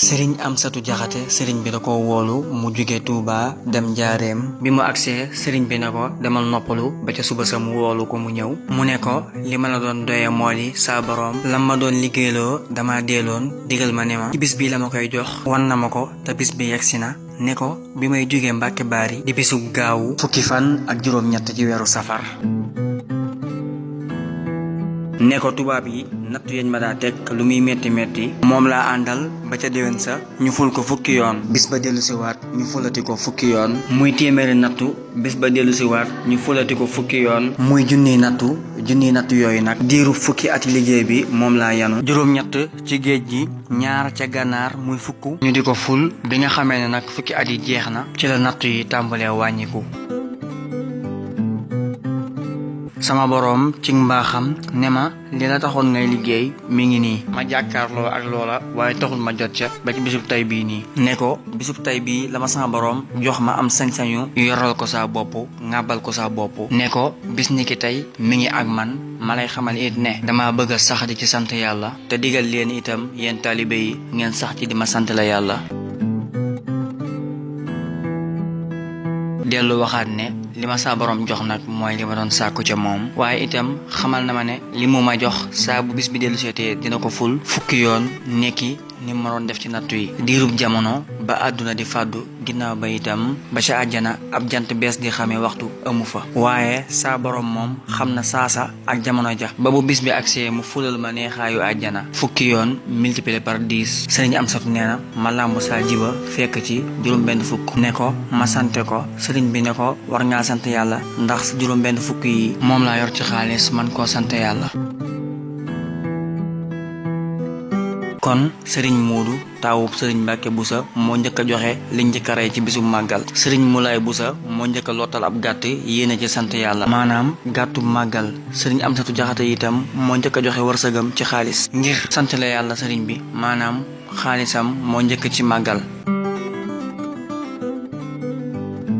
Sëriñ Amsatu Jaxate sëriñ bi da ko woolu mu jóge Tuuba dem Njaareem bi mu agsee sëriñ bi ne ko demal noppalu ba ca suba sa mu woolu ko mu ñëw mu ne ko li ma la doon doye moo di saa boroom lam ma doon liggéeyloo dama deeloon digal ma ne ma ci bis bi la ma koy jox wan na ma ko te bis bi yegsi na ne ko bi may jógee Mbàkke Baari di bisu gaawu fukki fan ak juróom-ñett ci weeru safar ne ko tubaab yi nattu yañ ma daa teg lu muy metti metti moom laa àndal ba ca déwén sa ñu ful ko fukki yoon bis ba dellu si waat ñu fulati ko fukki yoon muy téeméeri nattu bis ba dellu si waat ñu fulati ko fukki yoon muy junniy nattu yooyu nag diiru fukki ati liggéey bi moom laa yanu juróom-ñett ci géej gi ñaar ca gànnaar muy fukk ñu di ko ful bi nga xamee ne nag fukki at yi jeex na ci la nattu yi tàmbalee wàññiku sama boroom ci mbaaxam ne ma li la taxoon ngay liggéey mi ngi nii ma jàkkaarloo ak loola waaye taxul ma jot ca ba ci bisub tay bii nii ne ko bisub tay bii la ma sama boroom jox ma am sañ-sañu yoral ko saa bopp ŋàbbal ko saa bopp ne ko bis ni ki tey mi ngi ak man ma lay xamal it ne dama bëgg a sax di ci sant yàlla te digal leen itam yéen taalibe yi ngeen sax ci di ma sant la yàlla dellu waxaat ne li ma saa boroom jox nag mooy li ma doon sàkku ca moom waaye itam xamal na ma ne li mu ma jox saa bu bis bi dellu seetee dina ko ful fukki yoon nekki ni ma doon def ci nattu yi diirub jamono ba àdduna di fàddu ginnaaw ba itam ba ca àjjana ab jant bees di xamee waxtu amu fa waaye saa boroom moom xam na saasa ak jamono ja ba bu bis bi agsee mu fulal ma neexaayu àjjana fukki yoon multiplié par 10 sëriñ Amsatu nee na ma làmb saa jiba fekk ci juróom-benn fukk ne ko ma sante ko sëriñ bi ne ko war ngaa sant yàlla ndax juróom-benn fukk yi moom laa yor ci xaalis man koo sant yàlla kon sëriñ Moodu taawub sëriñ Mbàkke Busa moo njëkk a joxe li njëkk a rey ci bisu màggal sëriñ Mulaay Busa moo njëkk a lottal ab gàtt yéene ci sant yàlla maanaam gàttu màggal sëriñ Amsatu Jaxate itam moo njëkk a joxe wërsëgam ci xaalis ngir sant la yàlla sëriñ bi maanaam xaalisam moo njëkk ci màggal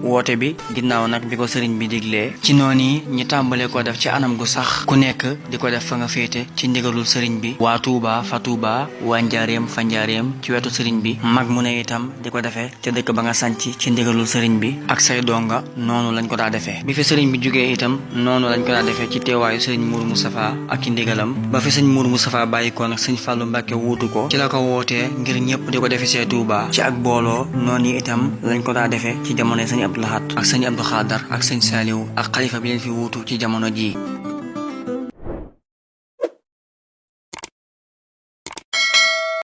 woote bi ginnaaw nag bi ko sëriñ bi diglee ci noonu yi ñi tàmbalee ko def ci anam gu sax ku nekk di ko def fa nga féete ci ndigalul sëriñ bi waa Tuuba fa Tuuba waa Njaareem fa Njaareem ci wetu sëriñ bi mag mu ne itam di ko defee ca dëkk ba nga sanc ci ndigalul sëriñ bi ak say donga noonu lañ ko daa defee bi fi sëriñ bi jógee itam noonu lañ ko daa defee ci teewaayu sëriñ Mourou Moustapha ak ci ndigalam ba fi sëñ Mourou Moustapha bàyyi ko nag sëñ Fallou Mbàkke wuutu ko ci la ko wootee ngir ñëpp di ko defee see Tuuba ci ak booloo noonu itam lañ ko daa defee ci jamono sëñ Abdou Lahad ak sëñ Abdou Khadar ak sëñ Saliou ak xalifa bi leen fi wuutu ci jamono ji